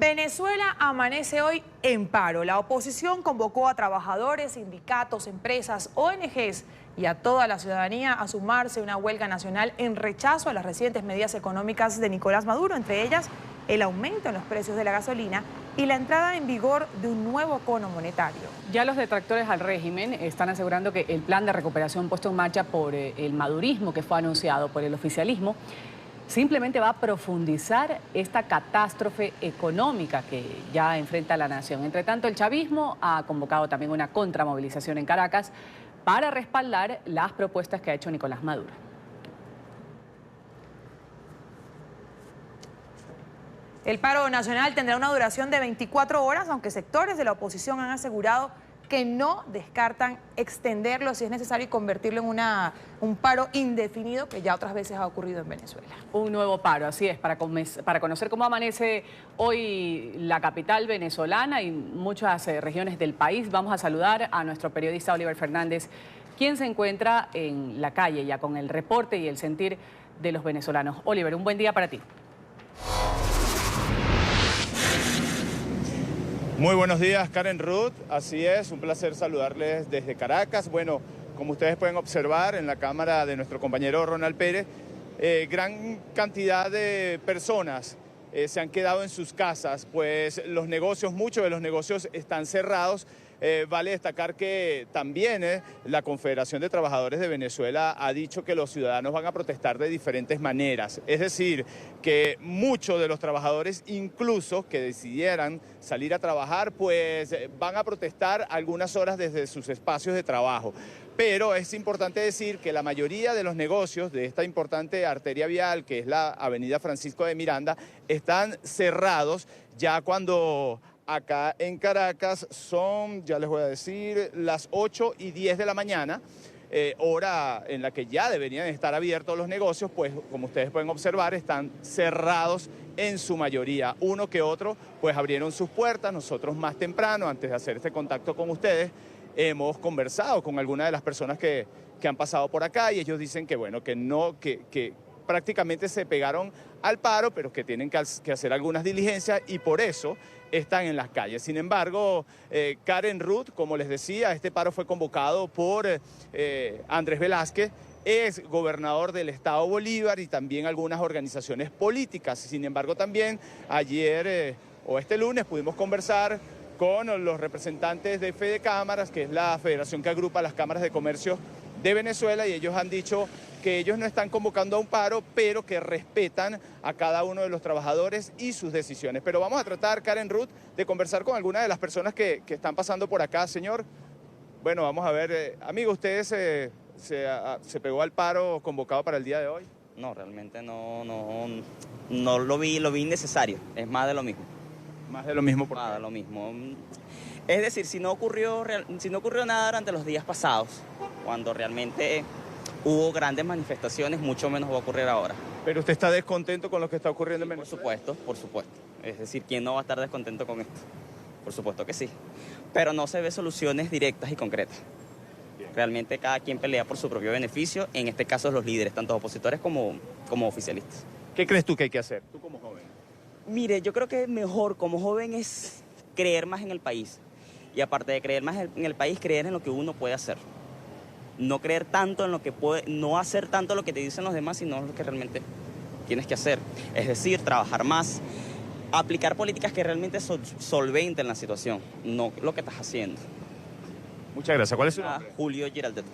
Venezuela amanece hoy en paro. La oposición convocó a trabajadores, sindicatos, empresas, ONGs y a toda la ciudadanía a sumarse a una huelga nacional en rechazo a las recientes medidas económicas de Nicolás Maduro, entre ellas el aumento en los precios de la gasolina y la entrada en vigor de un nuevo cono monetario. Ya los detractores al régimen están asegurando que el plan de recuperación puesto en marcha por el madurismo que fue anunciado por el oficialismo simplemente va a profundizar esta catástrofe económica que ya enfrenta la nación. Entre tanto, el chavismo ha convocado también una contramovilización en Caracas para respaldar las propuestas que ha hecho Nicolás Maduro. El paro nacional tendrá una duración de 24 horas, aunque sectores de la oposición han asegurado que no descartan extenderlo si es necesario y convertirlo en un paro indefinido, que ya otras veces ha ocurrido en Venezuela. Un nuevo paro, así es, para conocer cómo amanece hoy la capital venezolana y muchas regiones del país. Vamos a saludar a nuestro periodista Oliver Fernández, quien se encuentra en la calle ya con el reporte y el sentir de los venezolanos. Oliver, un buen día para ti. Muy buenos días, Karen Ruth. Así es, un placer saludarles desde Caracas. Bueno, como ustedes pueden observar en la cámara de nuestro compañero Ronald Pérez, gran cantidad de personas se han quedado en sus casas, pues los negocios, muchos de los negocios están cerrados. Vale destacar que también la Confederación de Trabajadores de Venezuela ha dicho que los ciudadanos van a protestar de diferentes maneras. Es decir, que muchos de los trabajadores, incluso que decidieran salir a trabajar, pues van a protestar algunas horas desde sus espacios de trabajo. Pero es importante decir que la mayoría de los negocios de esta importante arteria vial, que es la avenida Francisco de Miranda, están cerrados ya cuando acá en Caracas son, ya les voy a decir, las 8:10 de la mañana, hora en la que ya deberían estar abiertos los negocios, pues como ustedes pueden observar, están cerrados en su mayoría. Uno que otro, pues abrieron sus puertas. Nosotros más temprano, antes de hacer este contacto con ustedes, hemos conversado con algunas de las personas que han pasado por acá y ellos dicen que bueno, que prácticamente se pegaron al paro, pero que tienen que hacer algunas diligencias y por eso están en las calles. Sin embargo, Karen Ruth, como les decía, este paro fue convocado por Andrés Velázquez, es gobernador del estado Bolívar y también algunas organizaciones políticas. Sin embargo, también ayer o este lunes pudimos conversar con los representantes de Fede Cámaras, que es la federación que agrupa las cámaras de comercio de Venezuela, y ellos han dicho que ellos no están convocando a un paro, pero que respetan a cada uno de los trabajadores y sus decisiones. Pero vamos a tratar, Karen Ruth, de conversar con algunas de las personas que están pasando por acá, señor. Bueno, vamos a ver, amigo, ¿usted se pegó al paro convocado para el día de hoy? No, realmente no lo vi innecesario, es más de lo mismo. Más de lo mismo por Más de lo mismo. Es decir, si no ocurrió nada durante los días pasados, cuando realmente hubo grandes manifestaciones, mucho menos va a ocurrir ahora. ¿Pero usted está descontento con lo que está ocurriendo en Venezuela? Por supuesto. Es decir, ¿quién no va a estar descontento con esto? Por supuesto que sí. Pero no se ve soluciones directas y concretas. Bien. Realmente cada quien pelea por su propio beneficio, en este caso los líderes, tanto opositores como oficialistas. ¿Qué crees tú que hay que hacer, tú como joven? Mire, yo creo que mejor como joven es creer más en el país. Y aparte de creer más en el país, creer en lo que uno puede hacer. No creer tanto en lo que puede, no hacer tanto lo que te dicen los demás, sino lo que realmente tienes que hacer. Es decir, trabajar más, aplicar políticas que realmente solventen la situación, no lo que estás haciendo. Muchas gracias. ¿Cuál es su nombre? Julio Giraldet.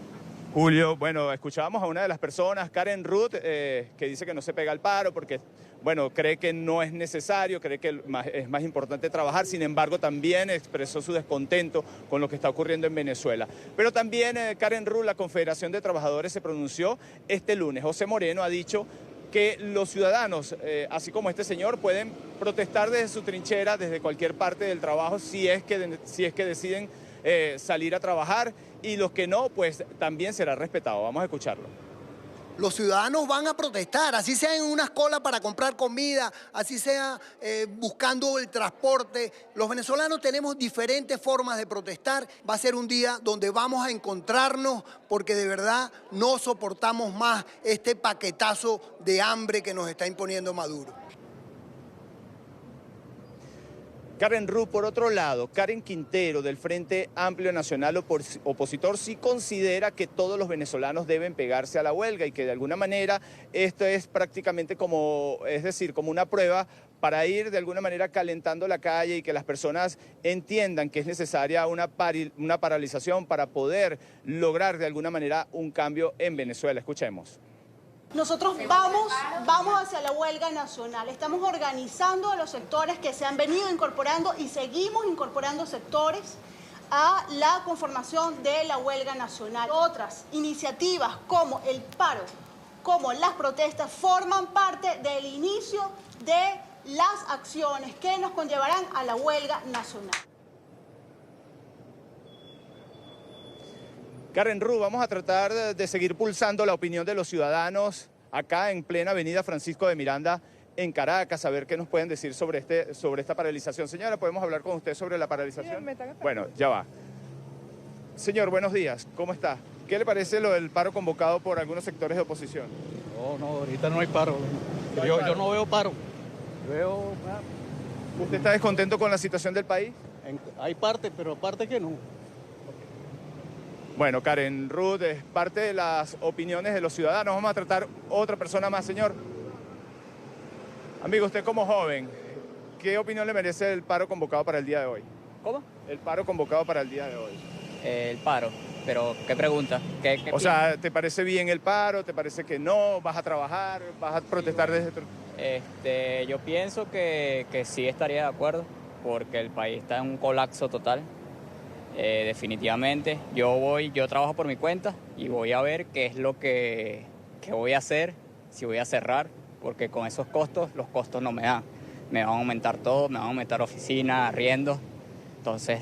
Julio, bueno, escuchábamos a una de las personas, Karen Ruth, que dice que no se pega al paro porque, bueno, cree que no es necesario, cree que es más importante trabajar. Sin embargo, también expresó su descontento con lo que está ocurriendo en Venezuela. Pero también Karen Ruth, la Confederación de Trabajadores, se pronunció este lunes. José Moreno ha dicho que los ciudadanos, así como este señor, pueden protestar desde su trinchera, desde cualquier parte del trabajo, si es que deciden salir a trabajar, y los que no, pues también será respetado. Vamos a escucharlo. Los ciudadanos van a protestar, así sea en unas colas para comprar comida, así sea buscando el transporte. Los venezolanos tenemos diferentes formas de protestar. Va a ser un día donde vamos a encontrarnos porque de verdad no soportamos más este paquetazo de hambre que nos está imponiendo Maduro. Karen Ruth, por otro lado, Karen Quintero, del Frente Amplio Nacional Opositor, sí considera que todos los venezolanos deben pegarse a la huelga y que de alguna manera esto es prácticamente como, es decir, como una prueba para ir de alguna manera calentando la calle y que las personas entiendan que es necesaria una paralización para poder lograr de alguna manera un cambio en Venezuela. Escuchemos. Nosotros vamos hacia la huelga nacional. Estamos organizando a los sectores que se han venido incorporando y seguimos incorporando sectores a la conformación de la huelga nacional. Otras iniciativas como el paro, como las protestas, forman parte del inicio de las acciones que nos conllevarán a la huelga nacional. Karen Ruth, vamos a tratar de seguir pulsando la opinión de los ciudadanos acá en plena avenida Francisco de Miranda en Caracas, a ver qué nos pueden decir sobre esta paralización. Señora, ¿podemos hablar con usted sobre la paralización? Bueno, ya va. Señor, buenos días, ¿cómo está? ¿Qué le parece lo del paro convocado por algunos sectores de oposición? No, ahorita no hay paro. Yo no veo paro. ¿Usted está descontento con la situación del país? Hay parte, pero parte que no. Bueno, Karen Ruth, es parte de las opiniones de los ciudadanos. Vamos a tratar otra persona más, señor. Amigo, usted como joven, ¿qué opinión le merece el paro convocado para el día de hoy? ¿Cómo? El paro convocado para el día de hoy. El paro, pero ¿qué pregunta? ¿Qué O sea, ¿te parece bien el paro? ¿Te parece que no? ¿Vas a trabajar? ¿Vas a protestar desde tu... Yo pienso que sí estaría de acuerdo, porque el país está en un colapso total. Definitivamente. Yo trabajo por mi cuenta y voy a ver qué es lo que voy a hacer, si voy a cerrar, porque con esos costos, los costos no me dan. Me van a aumentar todo, me van a aumentar oficina, arriendo. Entonces...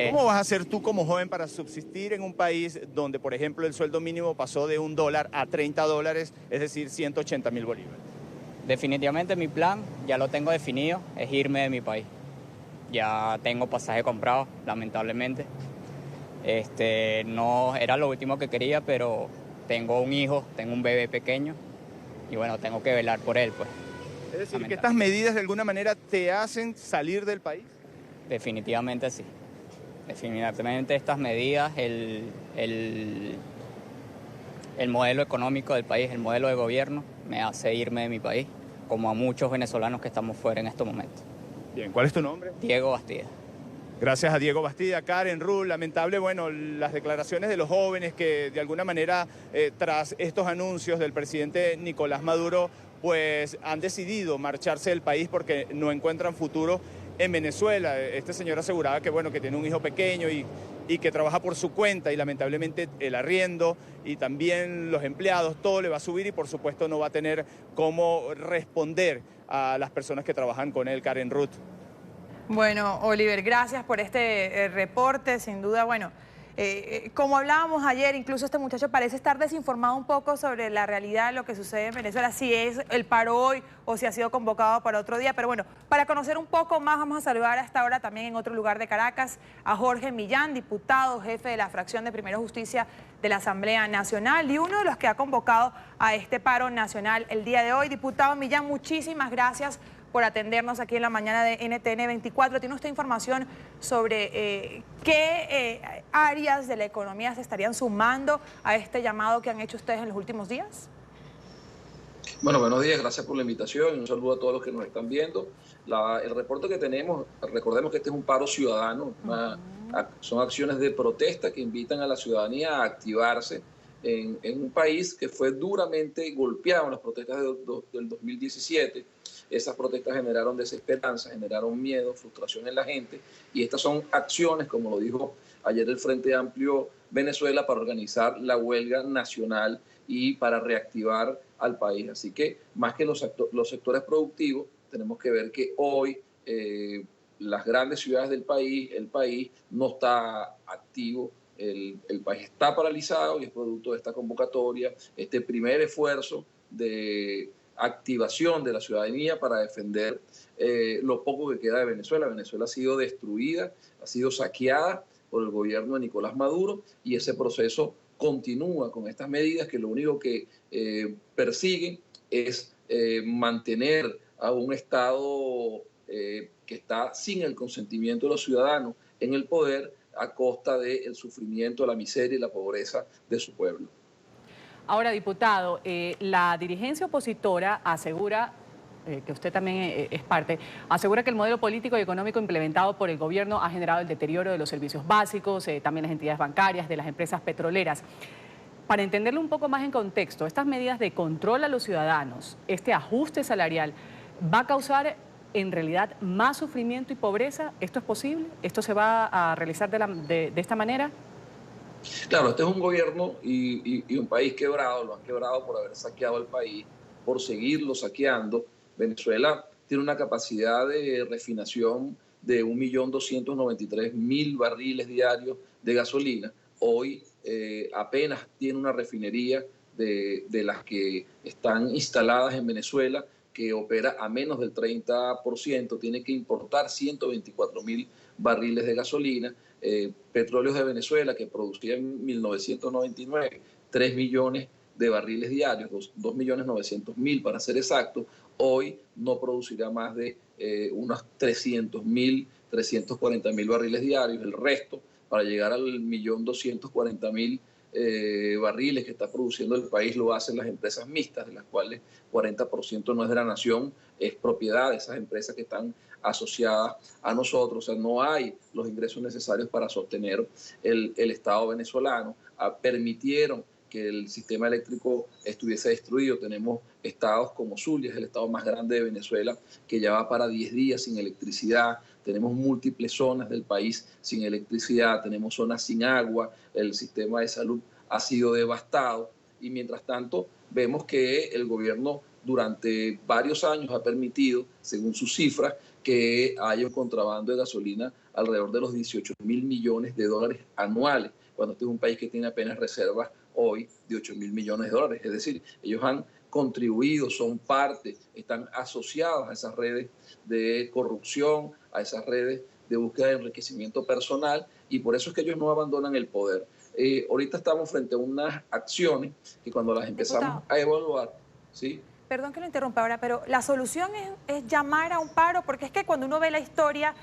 ¿Cómo vas a hacer tú como joven para subsistir en un país donde, por ejemplo, el sueldo mínimo pasó de $1 a $30, es decir, 180.000 bolívares? Definitivamente mi plan, ya lo tengo definido, es irme de mi país. Ya tengo pasaje comprado, lamentablemente. No era lo último que quería, pero tengo un hijo, tengo un bebé pequeño y bueno, tengo que velar por él, pues. Es decir, que estas medidas de alguna manera te hacen salir del país. Definitivamente sí. Definitivamente estas medidas, el modelo económico del país, el modelo de gobierno, me hace irme de mi país, como a muchos venezolanos que estamos fuera en estos momentos. Bien, ¿cuál es tu nombre? Diego Bastida. Gracias a Diego Bastida. Karen Ruth, lamentable, bueno, las declaraciones de los jóvenes que de alguna manera, tras estos anuncios del presidente Nicolás Maduro, pues han decidido marcharse del país porque no encuentran futuro en Venezuela. Este señor aseguraba que, bueno, que tiene un hijo pequeño y que trabaja por su cuenta y lamentablemente el arriendo y también los empleados, todo le va a subir y por supuesto no va a tener cómo responder a las personas que trabajan con él, Karen Ruth. Bueno, Oliver, gracias por este reporte. Sin duda, bueno, como hablábamos ayer, incluso este muchacho parece estar desinformado un poco sobre la realidad de lo que sucede en Venezuela, si es el paro hoy o si ha sido convocado para otro día. Pero bueno, para conocer un poco más, vamos a saludar a esta hora también en otro lugar de Caracas a Jorge Millán, diputado, jefe de la fracción de Primera Justicia de la Asamblea Nacional y uno de los que ha convocado a este paro nacional el día de hoy. Diputado Millán, muchísimas gracias por atendernos aquí en la mañana de NTN 24. ¿Tiene usted información sobre qué áreas de la economía se estarían sumando a este llamado que han hecho ustedes en los últimos días? Bueno, buenos días, gracias por la invitación. Un saludo a todos los que nos están viendo. El reporte que tenemos, recordemos que este es un paro ciudadano, son acciones de protesta que invitan a la ciudadanía a activarse en un país que fue duramente golpeado en las protestas del 2017. Esas protestas generaron desesperanza, generaron miedo, frustración en la gente y estas son acciones, como lo dijo ayer el Frente Amplio Venezuela, para organizar la huelga nacional y para reactivar al país. Así que más que los sectores productivos, tenemos que ver que hoy las grandes ciudades del país, el país no está activo, el país está paralizado y es producto de esta convocatoria, este primer esfuerzo de activación de la ciudadanía para defender lo poco que queda de Venezuela. Venezuela ha sido destruida, ha sido saqueada por el gobierno de Nicolás Maduro y ese proceso continúa con estas medidas que lo único que persiguen es mantener a un Estado que está sin el consentimiento de los ciudadanos en el poder a costa del sufrimiento, la miseria y la pobreza de su pueblo. Ahora, diputado, la dirigencia opositora asegura, que usted también es parte, asegura que el modelo político y económico implementado por el gobierno ha generado el deterioro de los servicios básicos, también las entidades bancarias, de las empresas petroleras. Para entenderlo un poco más en contexto, estas medidas de control a los ciudadanos, este ajuste salarial, ¿va a causar en realidad más sufrimiento y pobreza? ¿Esto es posible? ¿Esto se va a realizar de esta manera? Claro, este es un gobierno y un país quebrado, lo han quebrado por haber saqueado el país, por seguirlo saqueando. Venezuela tiene una capacidad de refinación de 1.293.000 barriles diarios de gasolina. Hoy apenas tiene una refinería de las que están instaladas en Venezuela que opera a menos del 30%, tiene que importar 124.000 barriles de gasolina. Petróleos de Venezuela, que producía en 1999 3 millones de barriles diarios, 2.900.000 para ser exacto, hoy no producirá más de unos 300.000, 340.000 barriles diarios. El resto, para llegar al 1.240.000 barriles que está produciendo el país, lo hacen las empresas mixtas, de las cuales 40% no es de la nación, es propiedad de esas empresas que están asociadas a nosotros. O sea, no hay los ingresos necesarios para sostener el Estado venezolano. Permitieron que el sistema eléctrico estuviese destruido. Tenemos estados como Zulia, es el estado más grande de Venezuela, que ya va para 10 días sin electricidad. Tenemos múltiples zonas del país sin electricidad, tenemos zonas sin agua, el sistema de salud ha sido devastado y mientras tanto vemos que el gobierno durante varios años ha permitido, según sus cifras, que haya un contrabando de gasolina alrededor de los 18.000 millones de dólares anuales, cuando este es un país que tiene apenas reservas hoy de 8.000 millones de dólares. Es decir, ellos han contribuido, son parte, están asociados a esas redes de corrupción, a esas redes de búsqueda de enriquecimiento personal, y por eso es que ellos no abandonan el poder. Ahorita estamos frente a unas acciones que cuando las empezamos a evaluar, ¿sí? Perdón que lo interrumpa ahora, pero la solución es llamar a un paro, porque es que cuando uno ve la historia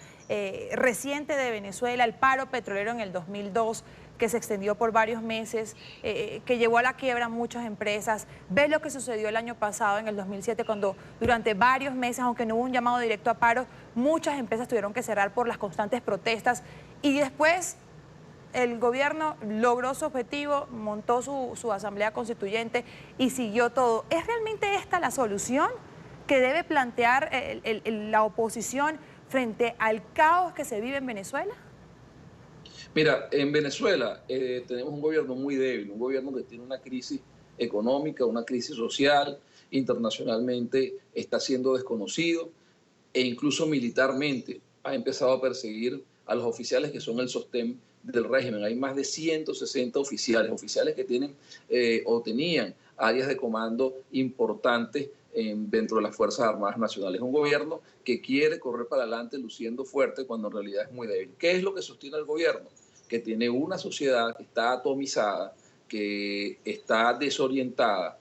reciente de Venezuela, el paro petrolero en el 2002, que se extendió por varios meses, que llevó a la quiebra a muchas empresas. Ve lo que sucedió el año pasado, en el 2007, cuando durante varios meses, aunque no hubo un llamado directo a paro, muchas empresas tuvieron que cerrar por las constantes protestas. Y después el gobierno logró su objetivo, montó su asamblea constituyente y siguió todo. ¿Es realmente esta la solución que debe plantear la oposición frente al caos que se vive en Venezuela? Mira, en Venezuela tenemos un gobierno muy débil, un gobierno que tiene una crisis económica, una crisis social, internacionalmente está siendo desconocido e incluso militarmente ha empezado a perseguir a los oficiales que son el sostén del régimen. Hay más de 160 oficiales que tienen o tenían áreas de comando importantes dentro de las Fuerzas Armadas Nacionales. Es un gobierno que quiere correr para adelante luciendo fuerte cuando en realidad es muy débil. ¿Qué es lo que sostiene el gobierno? Que tiene una sociedad que está atomizada, que está desorientada,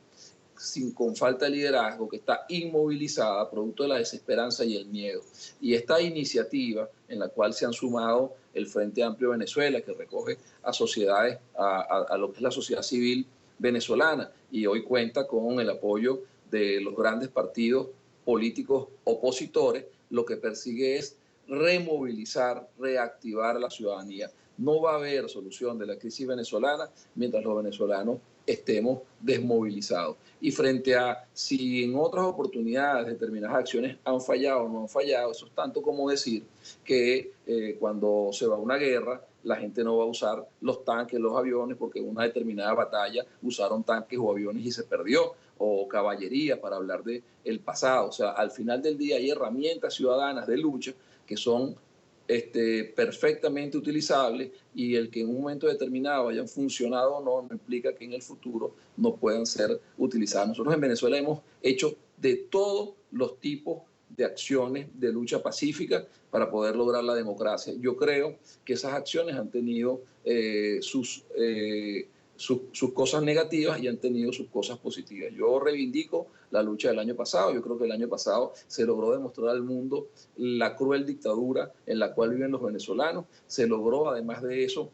con falta de liderazgo, que está inmovilizada, producto de la desesperanza y el miedo. Y esta iniciativa en la cual se han sumado el Frente Amplio Venezuela, que recoge a sociedades, a lo que es la sociedad civil venezolana, y hoy cuenta con el apoyo de los grandes partidos políticos opositores, lo que persigue es removilizar, reactivar a la ciudadanía. No va a haber solución de la crisis venezolana mientras los venezolanos estemos desmovilizados. Y frente a si en otras oportunidades determinadas acciones han fallado o no han fallado, eso es tanto como decir que cuando se va a una guerra, la gente no va a usar los tanques, los aviones, porque en una determinada batalla usaron tanques o aviones y se perdió, o caballería, para hablar del pasado. O sea, al final del día hay herramientas ciudadanas de lucha que son perfectamente utilizables, y el que en un momento determinado hayan funcionado o no implica que en el futuro no puedan ser utilizadas. Nosotros en Venezuela hemos hecho de todos los tipos de acciones de lucha pacífica para poder lograr la democracia. Yo creo que esas acciones han tenido sus sus cosas negativas y han tenido sus cosas positivas. Yo reivindico la lucha del año pasado. Yo creo que el año pasado se logró demostrar al mundo la cruel dictadura en la cual viven los venezolanos. Se logró, además de eso,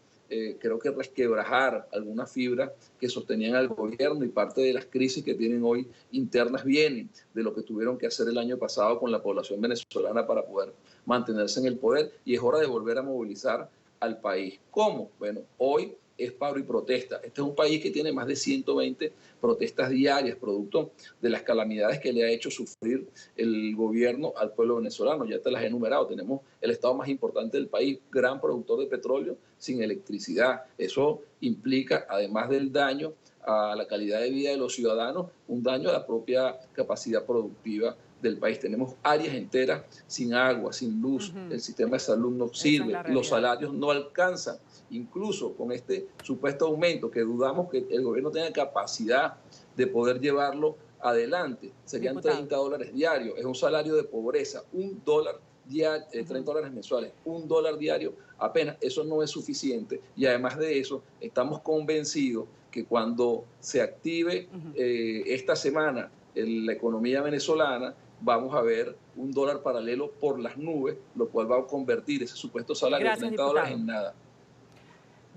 creo que resquebrajar algunas fibras que sostenían al gobierno, y parte de las crisis que tienen hoy internas vienen de lo que tuvieron que hacer el año pasado con la población venezolana para poder mantenerse en el poder, y es hora de volver a movilizar al país. ¿Cómo? Bueno, hoy es paro y protesta. Este es un país que tiene más de 120 protestas diarias, producto de las calamidades que le ha hecho sufrir el gobierno al pueblo venezolano. Ya te las he enumerado. Tenemos el estado más importante del país, gran productor de petróleo, sin electricidad. Eso implica, además del daño a la calidad de vida de los ciudadanos, un daño a la propia capacidad productiva del país. Tenemos áreas enteras sin agua, sin luz, el sistema de salud no sirve, los salarios no alcanzan. Incluso con este supuesto aumento, que dudamos que el gobierno tenga capacidad de poder llevarlo adelante, serían $30 diarios, es un salario de pobreza, $1 diario, $30 mensuales, $1 diario apenas, eso no es suficiente. Y además de eso, estamos convencidos que cuando se active esta semana la economía venezolana, vamos a ver $1 paralelo por las nubes, lo cual va a convertir ese supuesto salario de $30 en nada.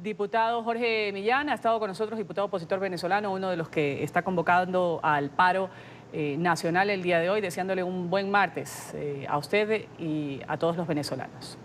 Diputado Jorge Millán ha estado con nosotros, diputado opositor venezolano, uno de los que está convocando al paro nacional el día de hoy, deseándole un buen martes a usted y a todos los venezolanos.